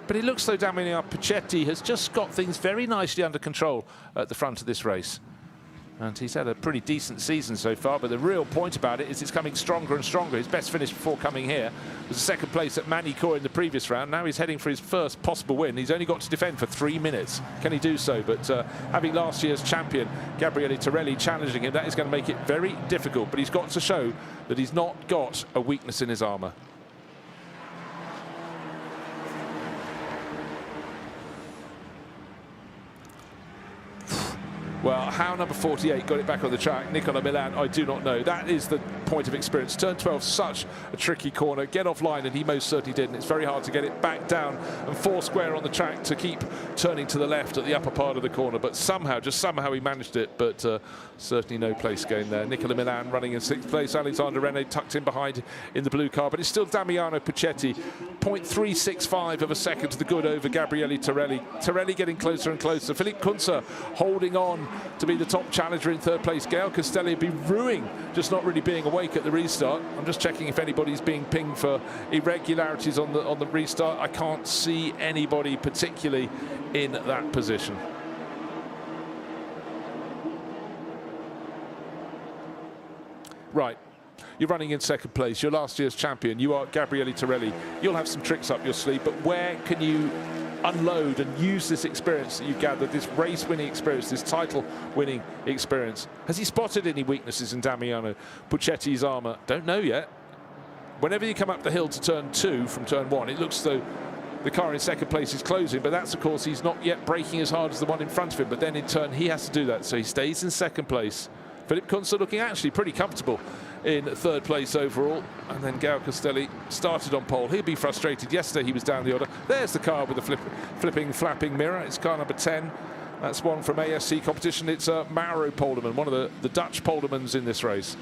But it looks though Damiano Puccetti has just got things very nicely under control at the front of this race. And he's had a pretty decent season so far, but the real point about it is it's coming stronger and stronger. His best finish before coming here was a second place at Manicourt in the previous round. Now he's heading for his first possible win. He's only got to defend for 3 minutes. Can he do so? But having last year's champion, Gabriele Torelli, challenging him, that is going to make it very difficult. But he's got to show that he's not got a weakness in his armour. Well, how number 48 got it back on the track, Nicola Milan, I do not know. That is the point of experience. Turn 12, such a tricky corner. Get offline, and he most certainly did. And it's very hard to get it back down and four square on the track to keep turning to the left at the upper part of the corner. But somehow, just somehow he managed it. But certainly no place gain there. Nicola Milan running in 6th place. Alexander Renault tucked in behind in the blue car. But it's still Damiano Puccetti. 0.365 of a second to the good over Gabriele Torelli. Torelli getting closer and closer. Philippe Kunze holding on to be the top challenger in 3rd place. Gael Castelli be ruining, just not really being awake at the restart. I'm just checking if anybody's being pinged for irregularities on the restart. I can't see anybody particularly in that position. Right. You're running in 2nd place. You're last year's champion. You are Gabriele Torelli. You'll have some tricks up your sleeve, but where can you unload and use this experience that you've gathered, this race-winning experience, this title-winning experience? Has he spotted any weaknesses in Damiano Puccetti's armour? Don't know yet. Whenever you come up the hill to turn 2 from turn 1, it looks as though the car in 2nd place is closing, but that's, of course, he's not yet braking as hard as the one in front of him, but then in turn he has to do that, so he stays in 2nd place. Philippe Kunze looking actually pretty comfortable in 3rd place overall. And then Gael Castelli started on pole. He'll be frustrated. Yesterday he was down the order. There's the car with the flapping mirror. It's car number 10. That's one from ASC competition. It's Mauro Polderman, one of the Dutch Poldermans in this race.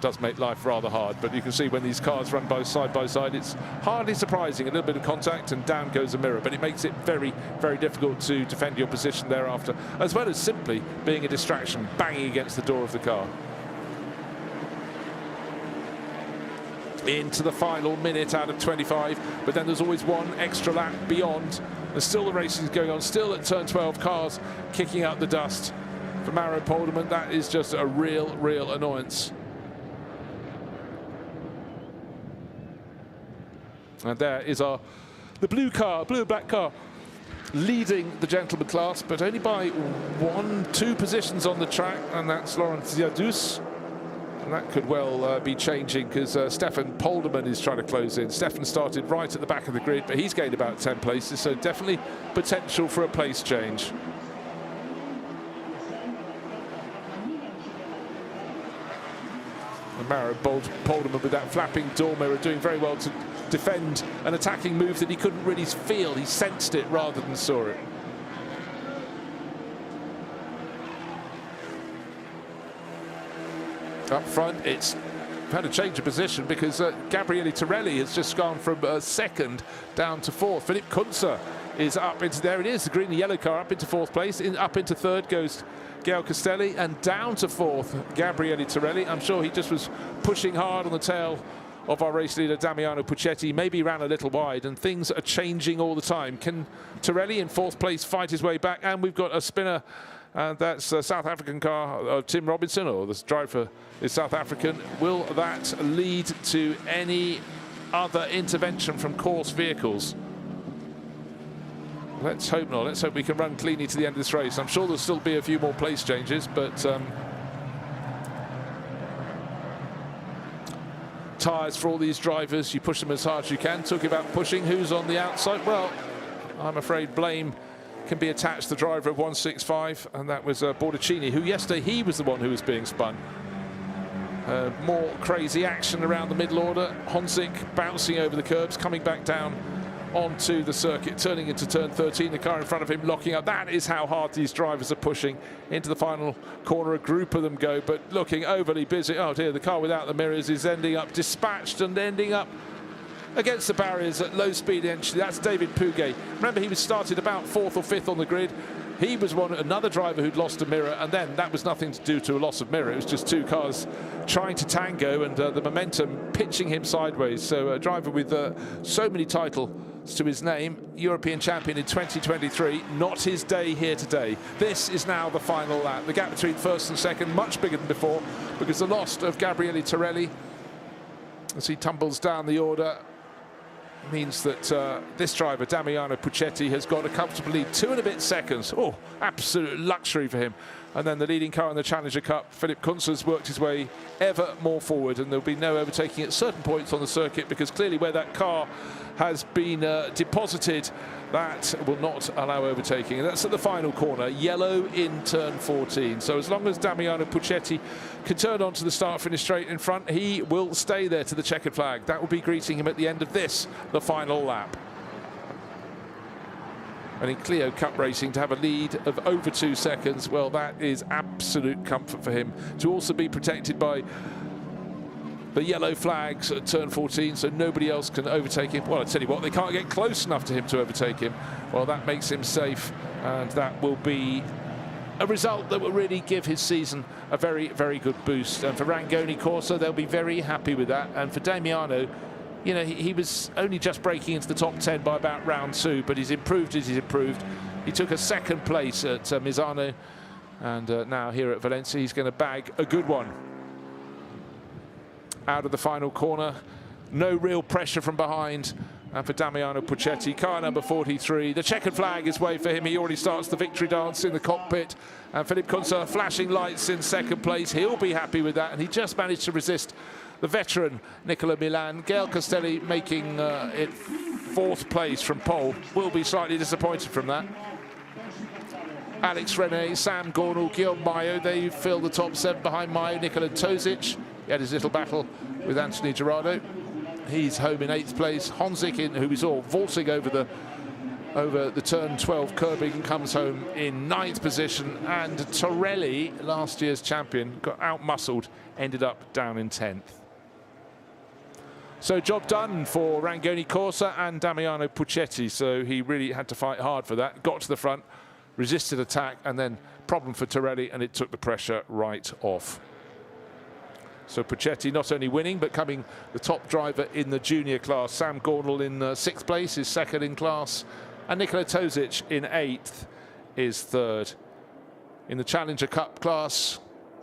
Does make life rather hard, but you can see when these cars run both side by side, it's hardly surprising. A little bit of contact and down goes the mirror, but it makes it very, very difficult to defend your position thereafter, as well as simply being a distraction, banging against the door of the car. Into the final minute out of 25, but then there's always one extra lap beyond. And still the racing is going on, still at turn 12, cars kicking out the dust. For Mauro Polderman, that is just a real annoyance. And there is the blue and black car, leading the gentleman class, but only by 1-2 positions on the track, and that's Laurent Ziadus. And that could well be changing, because Stefan Polderman is trying to close in. Stefan started right at the back of the grid, but he's gained about 10 places, so definitely potential for a place change. And Mauro Polderman with that flapping door mirror doing very well to defend an attacking move that he couldn't really feel. He sensed it rather than saw it. Up front, it's had a change of position, because Gabriele Torelli has just gone from 2nd down to 4th. Philippe Kunze is up into, there it is, the green and yellow car up into 4th place. Up into 3rd goes Gael Castelli, and down to 4th, Gabriele Torelli. I'm sure he just was pushing hard on the tail of our race leader, Damiano Puccetti. Maybe ran a little wide, and things are changing all the time. Can Torelli in 4th place fight his way back? And we've got a spinner, and that's a South African car, Tim Robinson, or the driver is South African. Will that lead to any other intervention from course vehicles? Let's hope not. Let's hope we can run cleanly to the end of this race. I'm sure there'll still be a few more place changes, but tyres for all these drivers, you push them as hard as you can. Talking about pushing, who's on the outside? Well, I'm afraid blame can be attached to the driver of 165, and that was Bordicini, who yesterday he was the one who was being spun. More crazy action around the middle order. Honzik bouncing over the curbs, coming back down onto the circuit, turning into turn 13. The car in front of him locking up. That is how hard these drivers are pushing into the final corner. A group of them go, but looking overly busy. Oh dear, the car without the mirrors is ending up dispatched and ending up against the barriers at low speed entry. That's David Puget. Remember, he was started about 4th or 5th on the grid. He was another driver who'd lost a mirror, and then that was nothing to do to a loss of mirror. It was just two cars trying to tango, and the momentum pitching him sideways. So a driver with so many titles to his name, European champion in 2023, not his day here today. This is now the final lap. The gap between first and second much bigger than before, because the loss of Gabriele Torelli as he tumbles down the order means that this driver, Damiano Puccetti, has got a comfortable lead, 2 and a bit seconds. Oh, absolute luxury for him. And then the leading car in the Challenger Cup, Philipp Kunzer's worked his way ever more forward, and there'll be no overtaking at certain points on the circuit, because clearly where that car has been deposited, that will not allow overtaking. And that's at the final corner, yellow in turn 14. So as long as Damiano Puccetti can turn onto the start-finish straight in front, he will stay there to the checkered flag. That will be greeting him at the end of this, the final lap. And in Clio Cup racing, to have a lead of over 2 seconds, well, that is absolute comfort for him. To also be protected by the yellow flags at turn 14, so nobody else can overtake him. Well, I tell you what, they can't get close enough to him to overtake him. Well, that makes him safe, and that will be a result that will really give his season a very, very good boost. And for Rangoni Corsa, they'll be very happy with that. And for Damiano, you know, he was only just breaking into the top 10 by about round 2, but he's improved as he's improved. He took a 2nd place at Misano, and now here at Valencia, he's going to bag a good one. Out of the final corner, no real pressure from behind. And for Damiano Puccetti, car number 43, the checkered flag is way for him. He already starts the victory dance in the cockpit. And Philipp Kunzer flashing lights in 2nd place. He'll be happy with that. And he just managed to resist the veteran Nicola Milan. Gael Castelli making it 4th place from pole. Will be slightly disappointed from that. Alex Rene, Sam Gornall, Guillaume Mayo, they fill the top 7 behind Mayo. Nikola Tozic, he had his little battle with Anthony Gerardo. He's home in 8th place. Honzik, who we saw vaulting over the turn 12 curbing, comes home in 9th position. And Torelli, last year's champion, got out-muscled, ended up down in 10th. So job done for Rangoni Corsa and Damiano Puccetti. So he really had to fight hard for that. Got to the front, resisted attack, and then problem for Torelli, and it took the pressure right off. So Puccetti not only winning, but coming the top driver in the junior class. Sam Gornall in 6th place is 2nd in class, and Nikola Tozic in 8th is 3rd. In the Challenger Cup class,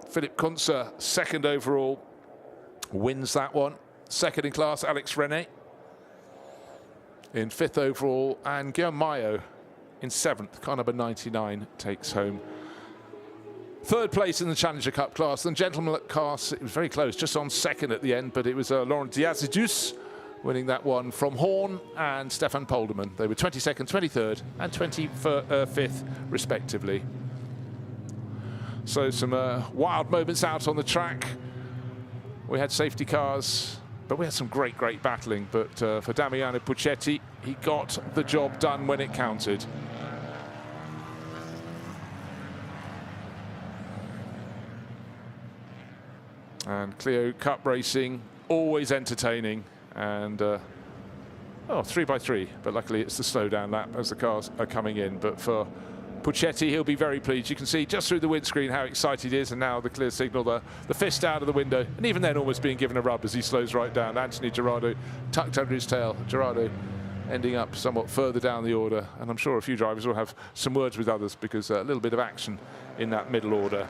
Philipp Kunzer, 2nd overall, wins that one. 2nd in class, Alex Rene in 5th overall, and Guillaume Mayo in 7th. Car number 99 takes home 3rd place in the Challenger Cup class. And gentleman class, it was very close, just on 2nd at the end, but it was Laurent Diazidus winning that one from Horn and Stefan Polderman. They were 22nd, 23rd and 25th respectively. So some wild moments out on the track. We had safety cars, but we had some great battling. But for Damiano Puccetti, he got the job done when it counted. And Clio Cup racing, always entertaining. And, 3x3, but luckily it's the slowdown lap as the cars are coming in. But for Puccetti, he'll be very pleased. You can see just through the windscreen how excited he is, and now the clear signal, the fist out of the window, and even then almost being given a rub as he slows right down. Anthony Gerardo tucked under his tail. Gerardo ending up somewhat further down the order, and I'm sure a few drivers will have some words with others, because a little bit of action in that middle order.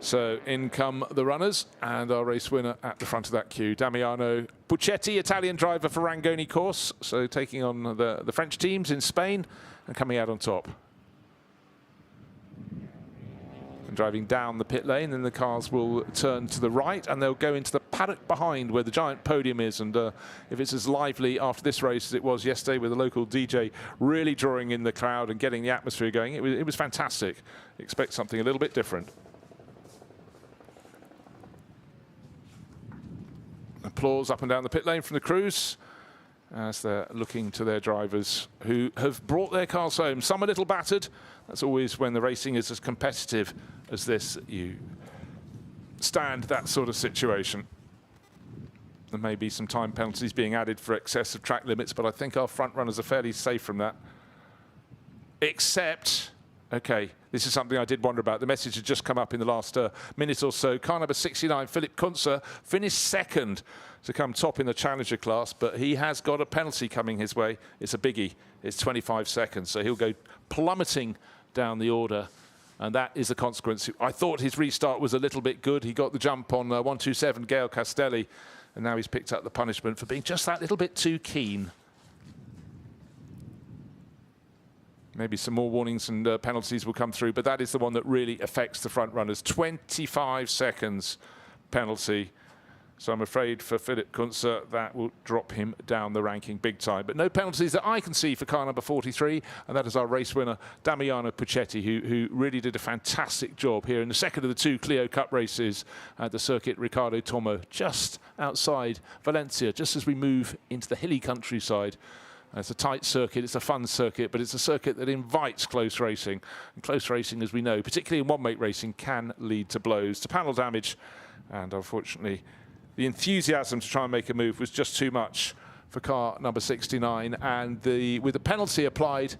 So in come the runners, and our race winner at the front of that queue, Damiano Puccetti, Italian driver for Rangoni Corsa, so taking on the French teams in Spain and coming out on top. And driving down the pit lane, then the cars will turn to the right and they'll go into the paddock behind where the giant podium is. And if it's as lively after this race as it was yesterday, with the local DJ really drawing in the crowd and getting the atmosphere going, it was fantastic. Expect something a little bit different. Applause up and down the pit lane from the crews as they're looking to their drivers who have brought their cars home. Some a little battered. That's always when the racing is as competitive as this. You stand that sort of situation. There may be some time penalties being added for excess of track limits, but I think our front runners are fairly safe from that. Except, okay, this is something I did wonder about. The message had just come up in the last minute or so. Car number 69, Philipp Kunze, finished second to come top in the Challenger class, but he has got a penalty coming his way. It's a biggie. It's 25 seconds, so he'll go plummeting down the order, and that is the consequence. I thought his restart was a little bit good. He got the jump on 127 Gael Castelli, and now he's picked up the punishment for being just that little bit too keen. Maybe some more warnings and penalties will come through, but that is the one that really affects the front runners. 25 seconds penalty. So I'm afraid for Philipp Kunze, that will drop him down the ranking big time. But no penalties that I can see for car number 43, and that is our race winner, Damiano Puccetti, who really did a fantastic job here in the second of the two Clio Cup races at the Circuit Ricardo Tormo, just outside Valencia, just as we move into the hilly countryside. It's a tight circuit, it's a fun circuit, but it's a circuit that invites close racing. And close racing, as we know, particularly in one-make racing, can lead to blows, to panel damage. And unfortunately, the enthusiasm to try and make a move was just too much for car number 69. And with the penalty applied,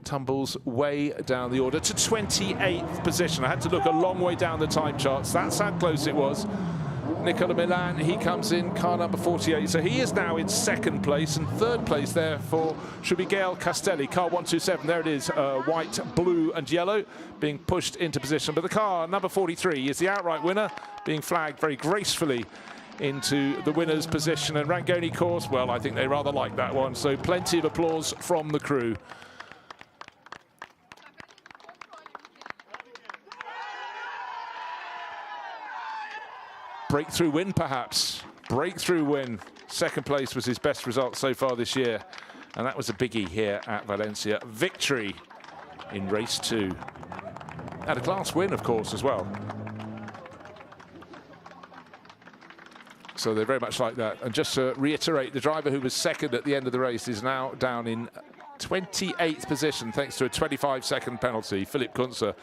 tumbles way down the order to 28th position. I had to look a long way down the time charts. That's how close it was. Nicola Milan, he comes in, car number 48. So he is now in second place, and third place therefore should be Gael Castelli, car 127. There it is, white, blue and yellow being pushed into position. But the car number 43 is the outright winner, being flagged very gracefully into the winner's position. And Rangoni course, well, I think they rather like that one. So plenty of applause from the crew. Breakthrough win, perhaps. Breakthrough win. Second place was his best result so far this year. And that was a biggie here at Valencia. Victory in race 2. And a class win, of course, as well. So they very much like that. And just to reiterate, the driver who was second at the end of the race is now down in 28th position, thanks to a 25-second penalty. Philipp Kunze.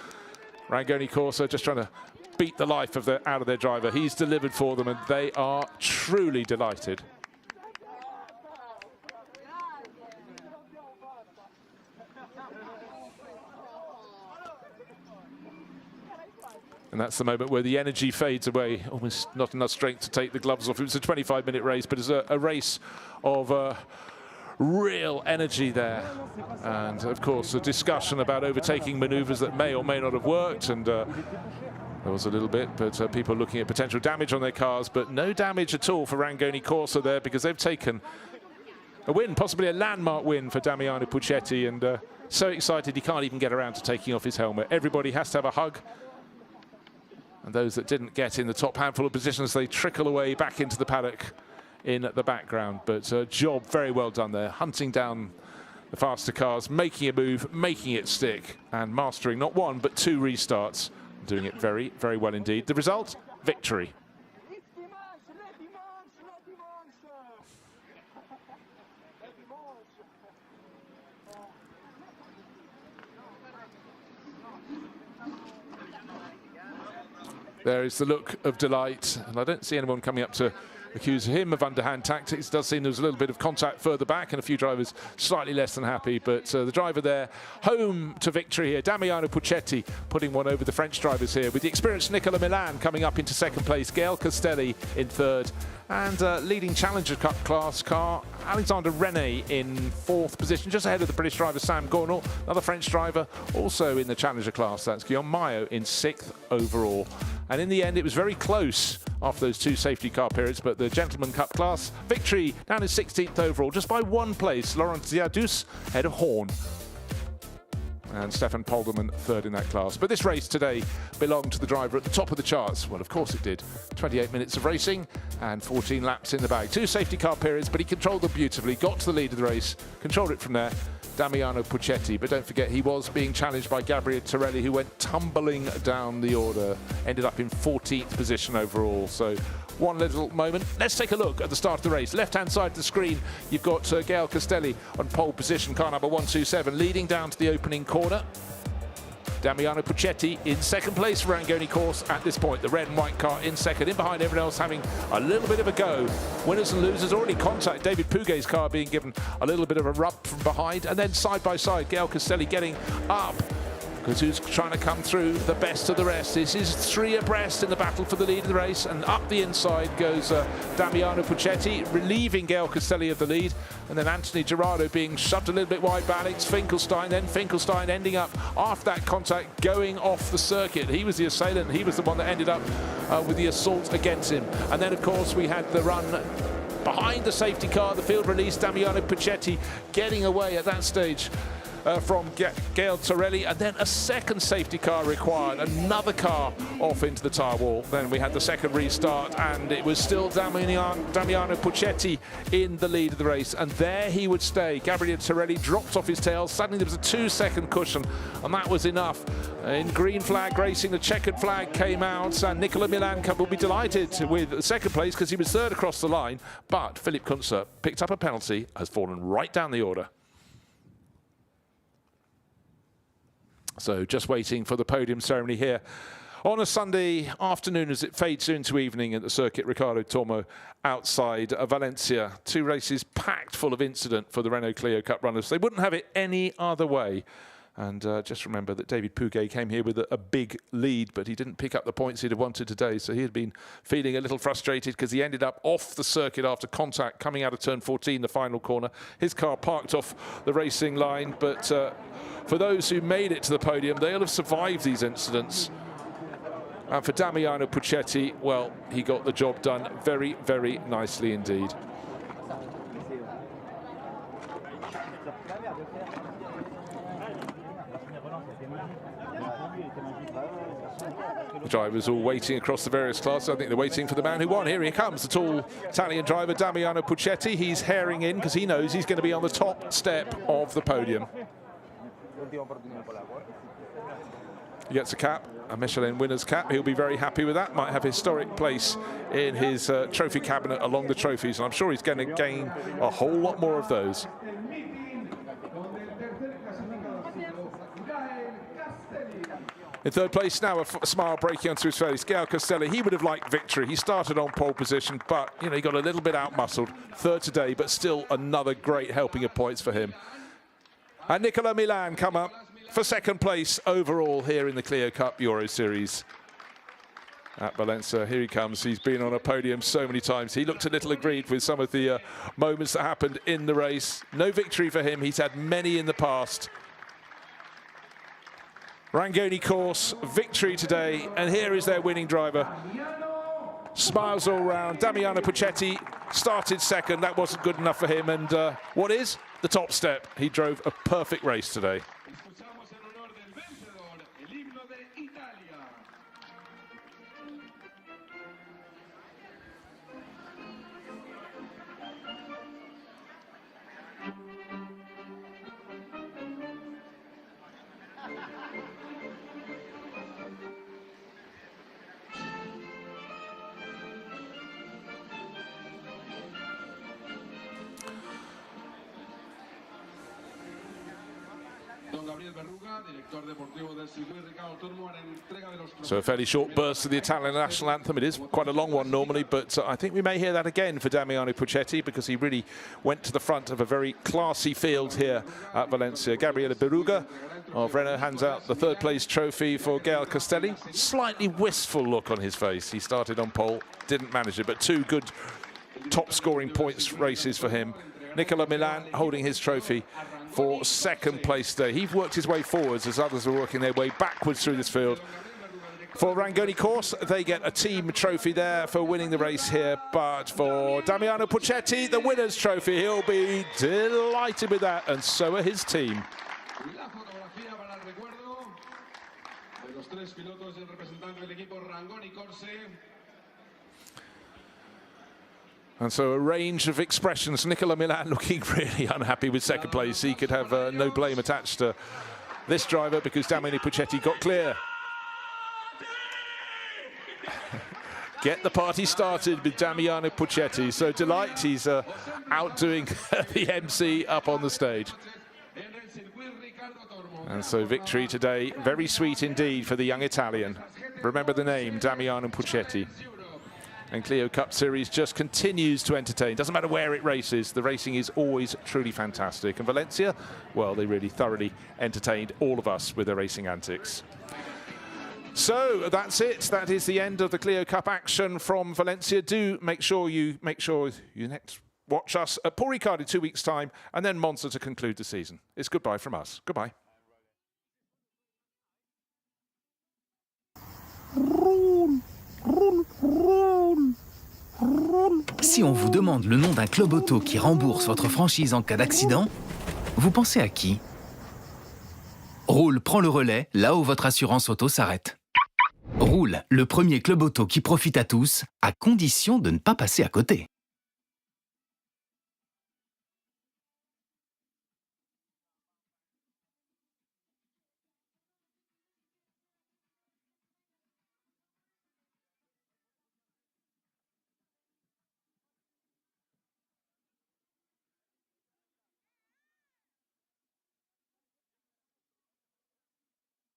Rangoni Corsa just trying to beat the life out of their driver. He's delivered for them, and they are truly delighted. And that's the moment where the energy fades away. Almost not enough strength to take the gloves off. It was a 25-minute race, but it's a race of real energy there. And of course, a discussion about overtaking maneuvers that may or may not have worked. And there was a little bit, but people looking at potential damage on their cars, but no damage at all for Rangoni Corsa there, because they've taken a win, possibly a landmark win for Damiano Puccetti, and so excited he can't even get around to taking off his helmet. Everybody has to have a hug, and those that didn't get in the top handful of positions, they trickle away back into the paddock in the background. But job very well done there, hunting down the faster cars, making a move, making it stick, and mastering not one but two restarts. Doing it very, very well indeed. The result, victory. There is the look of delight, and I don't see anyone coming up to accuse him of underhand tactics. It does seem there was a little bit of contact further back and a few drivers slightly less than happy, but the driver there home to victory here, Damiano Puccetti, putting one over the French drivers here, with the experienced Nicola Milan coming up into second place, Gael Castelli in third, and leading Challenger Cup class car Alexander René in fourth position, just ahead of the British driver Sam Gornall, another French driver also in the Challenger class, that's Guillaume Maillot in sixth overall. And in the end, it was very close after those two safety car periods, but the Gentleman Cup class victory down in 16th overall, just by one place. Laurent Ziadus head of Horn, and Stefan Polderman third in that class. But this race today belonged to the driver at the top of the charts. Well, of course it did. 28 minutes of racing and 14 laps in the bag. Two safety car periods, but he controlled them beautifully, got to the lead of the race, controlled it from there. Damiano Puccetti, but don't forget he was being challenged by Gabriele Torelli, who went tumbling down the order, ended up in 14th position overall. So one little moment. Let's take a look at the start of the race. Left-hand side of the screen, you've got Gael Castelli on pole position, car number 127, leading down to the opening corner. Damiano Puccetti in second place for Rangoni course at this point. The red and white car in second, in behind everyone else having a little bit of a go. Winners and losers already contact. David Puget's car being given a little bit of a rub from behind, and then side by side, Gael Castelli getting up, because who's trying to come through the best of the rest. This is three abreast in the battle for the lead of the race, and up the inside goes Damiano Puccetti, relieving Gael Castelli of the lead, and then Anthony Gerardo being shoved a little bit wide by Alex Finkelstein, then Finkelstein ending up, after that contact, going off the circuit. He was the assailant, he was the one that ended up with the assault against him. And then, of course, we had the run behind the safety car, the field release, Damiano Puccetti getting away at that stage from Gael Torelli, and then a second safety car required, another car off into the tyre wall. Then we had the second restart, and it was still Damiano Puccetti in the lead of the race, and there he would stay. Gabriele Torelli dropped off his tail. Suddenly there was a 2-second cushion, and that was enough. In green flag racing, the checkered flag came out, and Nicola Milan will be delighted with second place because he was third across the line, but Philipp Kunzer picked up a penalty, has fallen right down the order. So just waiting for the podium ceremony here on a Sunday afternoon as it fades into evening at the Circuit Ricardo Tormo outside Valencia. Two races packed full of incident for the Renault Clio Cup runners. They wouldn't have it any other way. And just remember that David Puget came here with a big lead, but he didn't pick up the points he'd have wanted today. So he had been feeling a little frustrated because he ended up off the circuit after contact coming out of turn 14, the final corner. His car parked off the racing line, but for those who made it to the podium, they'll have survived these incidents. And for Damiano Puccetti, well, he got the job done very, very nicely indeed. The drivers all waiting across the various classes. I think they're waiting for the man who won. Here he comes, the tall Italian driver, Damiano Puccetti. He's herring in because he knows he's going to be on the top step of the podium. He gets a cap, a Michelin winner's cap. He'll be very happy with that. Might have a historic place in his trophy cabinet along the trophies, and I'm sure he's going to gain a whole lot more of those. In third place now, a smile breaking onto his face, Gael Castelli. He would have liked victory. He started on pole position, but you know, he got a little bit out-muscled. Third today, but still another great helping of points for him. And Nicola Milan come up for second place overall here in the Clio Cup Euro Series at Valencia. Here he comes. He's been on a podium so many times. He looked a little aggrieved with some of the moments that happened in the race. No victory for him. He's had many in the past. Rangoni course, victory today, and here is their winning driver. Smiles all round. Damiano Puccetti started second. That wasn't good enough for him, and what is the top step? He drove a perfect race today. So a fairly short burst of the Italian national anthem. It is quite a long one normally, but I think we may hear that again for Damiano Puccetti because he really went to the front of a very classy field here at Valencia. Gabriele Beruga of Renault hands out the third place trophy for Gael Castelli. Slightly wistful look on his face. He started on pole, didn't manage it, but two good top scoring points races for him. Nicola Milan holding his trophy for second place today. He worked his way forwards as others were working their way backwards through this field. For Rangoni course, they get a team trophy there for winning the race here, but for Damiano Puccetti, the winner's trophy, he'll be delighted with that, and so are his team. And so a range of expressions. Nicola Milan looking really unhappy with second place. He could have no blame attached to this driver because Damiano Puccetti got clear. get the party started with Damiano Puccetti. So delight, he's outdoing the MC up on the stage. And so victory today, very sweet indeed for the young Italian. Remember the name, Damiano Puccetti. And Clio Cup Series just continues to entertain. Doesn't matter where it races, the racing is always truly fantastic. And Valencia, well, they really thoroughly entertained all of us with their racing antics. So that's it. That is the end of the Clio Cup action from Valencia. Do make sure you next watch us at Paul Ricard in 2 weeks' time, and then Monza to conclude the season. It's goodbye from us. Goodbye. Si on vous demande le nom d'un club auto qui rembourse votre franchise en cas d'accident, vous pensez à qui? Roule prend le relais là où votre assurance auto s'arrête. Roule, le premier club auto qui profite à tous, à condition de ne pas passer à côté.